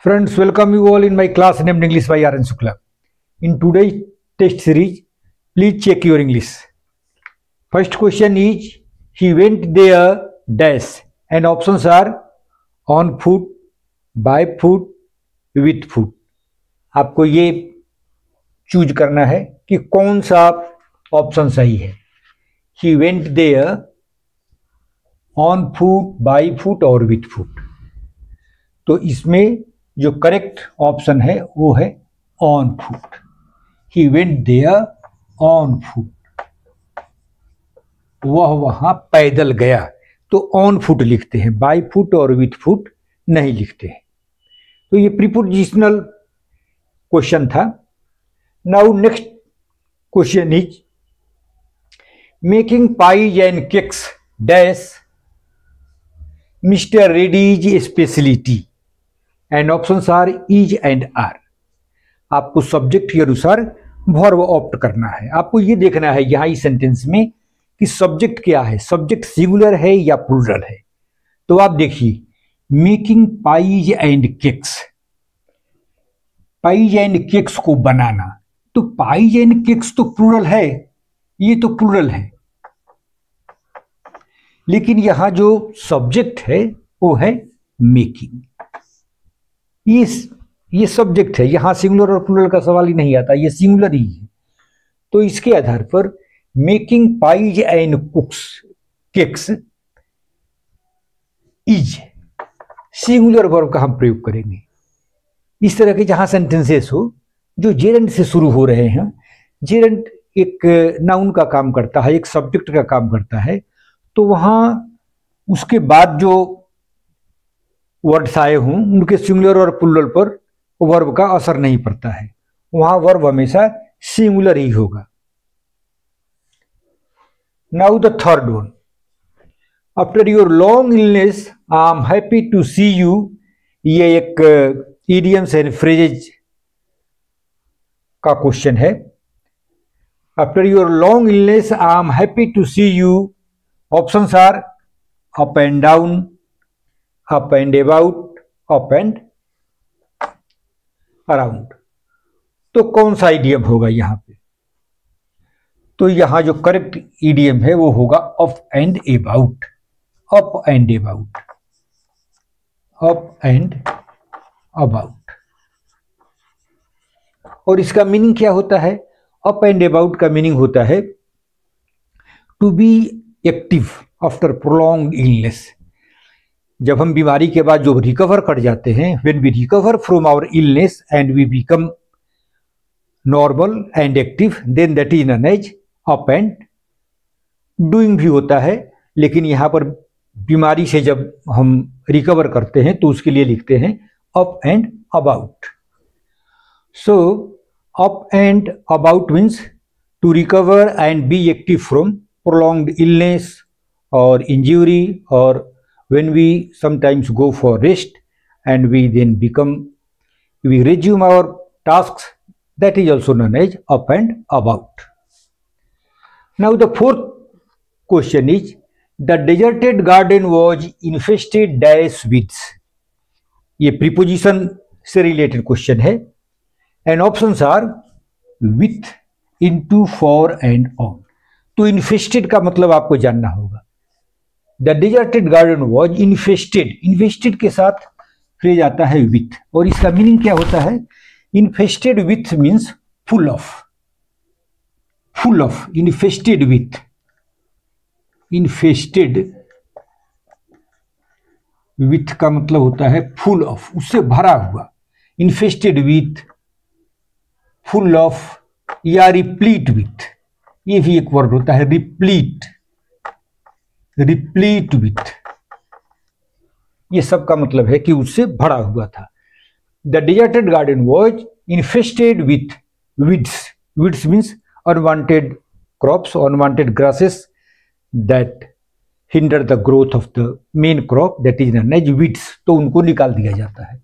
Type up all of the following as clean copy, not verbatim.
Friends, welcome you all in my class named English by R.N. Shukla. In today's test series, please check your English. First question is, he went there dash, and options are on foot, by foot, with foot. आपको ये choose करना है कि कौन सा option सही है. He went there on foot, by foot और with foot. तो इसमें जो करेक्ट ऑप्शन है वो है on foot. He went there on foot, वह वहां पैदल गया. तो ऑन फुट लिखते हैं, बाय फुट और विथ फुट नहीं लिखते हैं. तो ये प्रीपोजिशनल क्वेश्चन था. Now next question is, making pies and cakes dash mister Reddy's speciality, and options are is and are. आपको सब्जेक्ट के अनुसार वर्ब ऑप्ट करना है. आपको ये देखना है यहां इस सेंटेंस में कि सब्जेक्ट क्या है, सब्जेक्ट सिंगुलर है या प्लूरल है. तो आप देखिए, making pies and cakes, pies and cakes को बनाना. तो पाइज एंड केक्स तो प्लूरल है, ये तो प्लूरल है, लेकिन यहां जो सब्जेक्ट है वो है मेकिंग. ये सब्जेक्ट है, यहां सिंगुलर और प्लूरल का सवाल ही नहीं आता, ये सिंगुलर ही है. तो इसके आधार पर making pies and कुक्स cakes is singular verb का हम प्रयोग करेंगे. इस तरह के जहां सेंटेंसेस हो जो जेरेंट से शुरू हो रहे हैं, जेरेंट एक नाउन का काम करता है, एक सब्जेक्ट का काम करता है, तो वहां उसके बाद जो वर्ड्स आए हों उनके सिंगुलर और प्लूरल पर वर्ब का असर नहीं पड़ता है, वहां वर्ब हमेशा सिंगुलर ही होगा. Now the third one, after your long illness I am happy to see you. ये एक इडियम्स एंड फ्रेजेज का क्वेश्चन है. After your long illness I am happy to see you. Options are up and down, up and about, up and around. तो कौन सा idiom होगा यहां पे? तो यहां जो करेक्ट इडियम है वो होगा up and about. Up and about, up and about. और इसका मीनिंग क्या होता है? अप एंड अबाउट का मीनिंग होता है to be active after prolonged illness. जब हम बीमारी के बाद जो रिकवर कर जाते हैं, when we recover from our illness and we become normal and active, then that is known as up and doing भी होता है. लेकिन यहाँ पर बीमारी से जब हम रिकवर करते हैं तो उसके लिए लिखते हैं up and about. So up and about means to recover and be active from prolonged illness और injury, or when we sometimes go for rest and we then we resume our tasks, that is also known as up and about. Now the fourth question is, the deserted garden was infested dash weeds. ये preposition से related question है, and options are with, into, for and on. तो infested का मतलब आपको जानना होगा. The deserted garden was infested, infested के साथ फ्रेज आता है विथ, और इसका मीनिंग क्या होता है? Infested with means full of, full of. Infested with, infested with का मतलब होता है फुल ऑफ, उससे भरा हुआ. इन्फेस्टेड विथ, फुल ऑफ या रिप्लीट विथ, ये भी एक वर्ड होता है, रिप्लीट, रिप्लीट विथ. ये सब का मतलब है कि उससे भरा हुआ था. The deserted garden was infested with weeds. Weeds means unwanted crops, unwanted grasses that hinder the growth of the main crop, that is known as weeds. तो उनको निकाल दिया जाता है.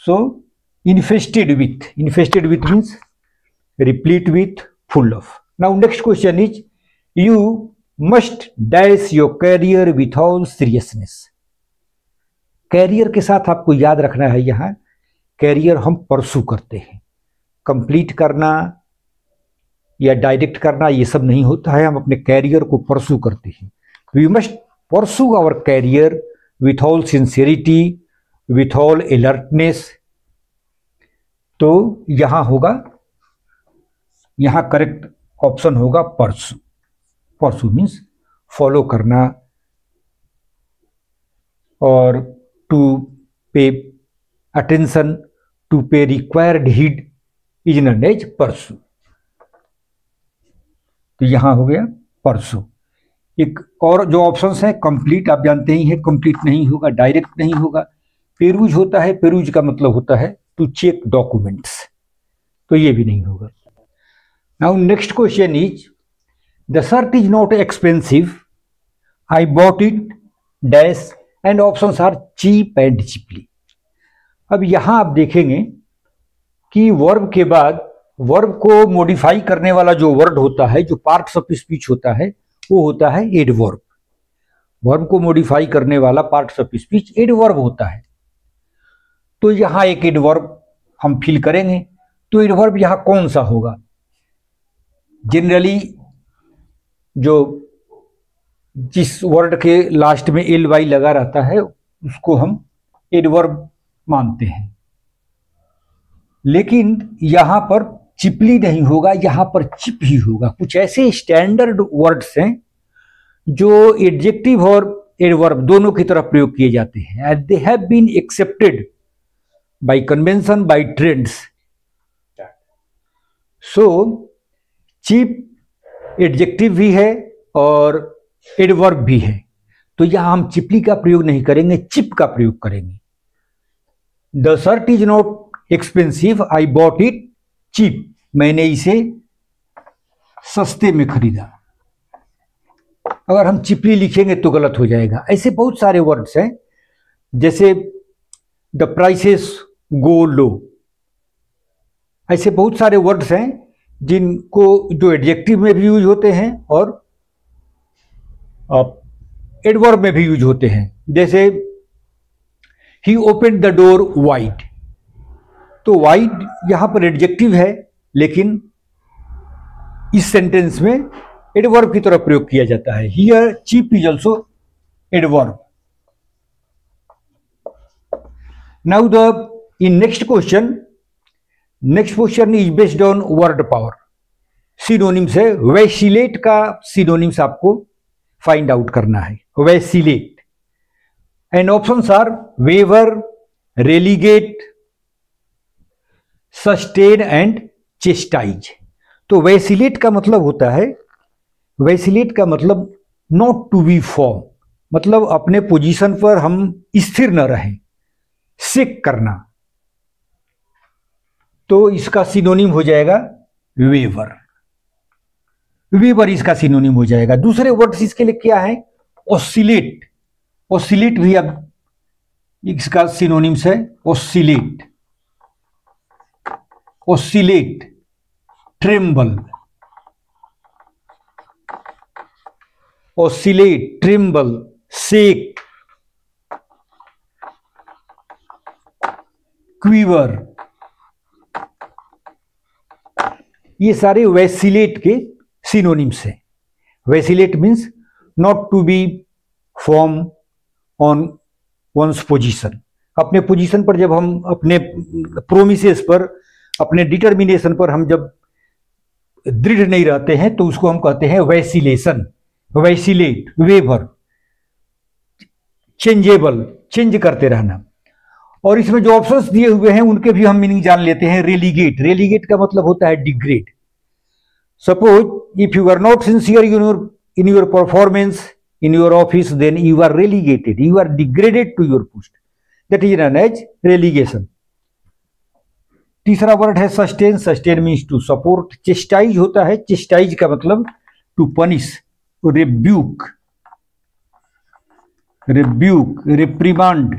So infested with means replete with, full of. Now next question is, you must dash your career with all seriousness. Career के साथ आपको याद रखना है, यहाँ कैरियर हम परसू करते हैं, कंप्लीट करना या डायरेक्ट करना ये सब नहीं होता है, हम अपने कैरियर को परसू करते हैं। We must pursue our career with all sincerity, with all alertness. तो यहां होगा, यहां करेक्ट ऑप्शन होगा परसू। परसू मीन्स फॉलो करना, और to pay attention, to pay required heed is known as pursue. तो यहां हो गया परसू। एक और जो ऑप्शंस हैं, कंप्लीट आप जानते ही हैं, कंप्लीट नहीं होगा, डायरेक्ट नहीं होगा। पेरूज होता है, पेरूज का मतलब होता है टू चेक डॉक्यूमेंट्स, तो ये भी नहीं होगा। Now next question is the shirt is not expensive, I bought it dash and options are cheap and cheaply. अब यहां आप देखेंगे कि वर्ब के बाद वर्ब को मॉडिफाई करने वाला जो वर्ड होता है, जो पार्ट्स ऑफ स्पीच होता है, वो होता है एडवर्ब। वर्ब को मॉडिफाई करने वाला पार्ट्स ऑफ स्पीच एडवर्ब होता है। तो यहां एक एडवर्ब हम फिल करेंगे। तो एडवर्ब यहां कौन सा होगा? जनरली जो जिस वर्ड के लास्ट में एल वाई लगा रहता है उसको हम एडवर्ब मानते हैं, लेकिन यहां पर चिपली नहीं होगा, यहां पर चिप ही होगा। कुछ ऐसे स्टैंडर्ड वर्ड्स हैं जो एडजेक्टिव और एडवर्ब दोनों की तरफ प्रयोग किए जाते हैं, and they have been accepted by convention, by trends. So cheap adjective भी है और एडवर्ब भी है, तो यहां हम चिपली का प्रयोग नहीं करेंगे, चिप का प्रयोग करेंगे। The shirt is not expensive, I bought it cheap, मैंने इसे सस्ते में खरीदा। अगर हम चिपली लिखेंगे तो गलत हो जाएगा। ऐसे बहुत सारे वर्ड्स हैं, जैसे द प्राइसेस गो लो। ऐसे बहुत सारे वर्ड्स हैं जिनको जो एडजेक्टिव में भी यूज होते हैं और एडवर्ब में भी यूज होते हैं। जैसे ही ओपन द डोर वाइड, तो वाइड यहां पर एडजेक्टिव है, लेकिन इस सेंटेंस में एडवर्ब की तरफ प्रयोग किया जाता है। Here cheap is also adverb. Now the in next question is based on word power. Synonyms है, वैसिलेट का सिनोनिम्स आपको फाइंड आउट करना है, vacillate. And options are waver, relegate, sustain and chastise. तो वैसिलेट का मतलब होता है, वैसिलेट का मतलब नॉट टू बी फॉर्म, मतलब अपने पोजीशन पर हम स्थिर न रहें, सिक करना। तो इसका सिनोनिम हो जाएगा वेवर। वेवर इसका सिनोनिम हो जाएगा। दूसरे वर्ड्स इसके लिए क्या है? ऑसिलेट। ऑसिलेट भी अब इसका सिनोनिम्स है, oscillate, oscillate, tremble, oscillate, tremble, shake, quiver. ये सारे वैसिलेट के सिनोनिम्स हैं। Vacillate means not to be form on one's position. अपने पोजीशन पर जब हम अपने प्रोमिसेस पर, अपने डिटर्मिनेशन पर हम जब दृढ़ नहीं रहते हैं तो उसको हम कहते हैं वैसिलेशन। वैसिलेट, वेवर, चेंजेबल, चेंज करते रहना। और इसमें जो ऑप्शंस दिए हुए हैं उनके भी हम मीनिंग जान लेते हैं। रेलीगेट, रेलीगेट का मतलब होता है degrade. Suppose if you are not sincere in your performance in your office, then you are relegated, you are degraded to your post, that is known as relegation. तीसरा word है sustain. Sustain means to support. Chastise होता है, chastise का मतलब to punish, rebuke, rebuke, reprimand,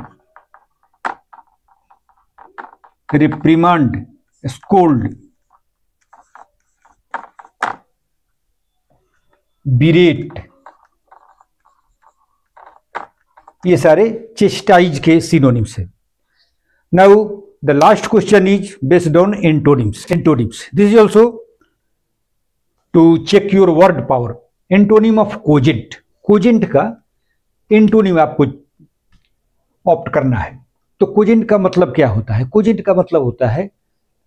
reprimand, scold, berate, ये सारे chastise के synonyms है। Now the last question is based on antonyms. This is also to check your word power. Antonym of cogent, cogent का antonym आपको opt करना है। तो cogent का मतलब क्या होता है? कोजेंट का मतलब होता है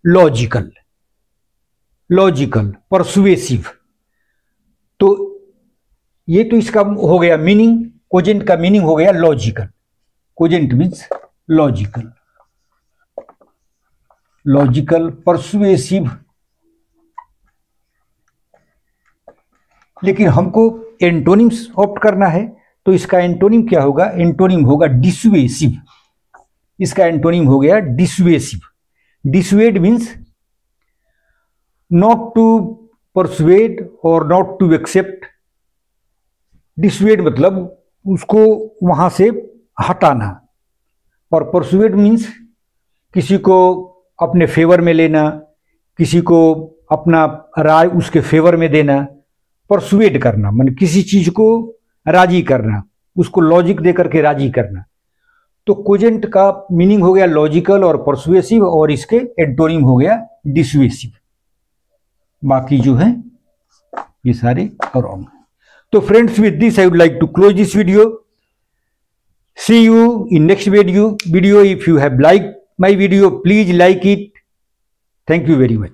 लॉजिकल, परसुएसिव। तो ये तो इसका हो गया मीनिंग, कोजेंट का मीनिंग हो गया logical. Cogent means logical, persuasive. लेकिन हमको एंटोनिम्स ऑप्ट करना है, तो इसका एंटोनिम क्या होगा? एंटोनिम होगा डिसुएसिव। इसका एंटोनिम हो गया डिसुएसिव। डिसुएड मीन्स नॉट टू परसुएड और नॉट टू एक्सेप्ट। डिसुएड मतलब उसको वहां से हटाना, और परसुएड मीन्स किसी को अपने फेवर में लेना, किसी को अपना राय उसके फेवर में देना। परसुएड करना माने किसी चीज को राजी करना, उसको लॉजिक दे करके राजी करना। तो कोजेंट का मीनिंग हो गया लॉजिकल और परसुएसिव, और इसके एंटोनिम हो गया डिसुएसिव। बाकी जो है ये सारे रॉन्ग। तो friends, with this I would like to close this video. See you in next video. If you have liked my video, please like it. Thank you very much.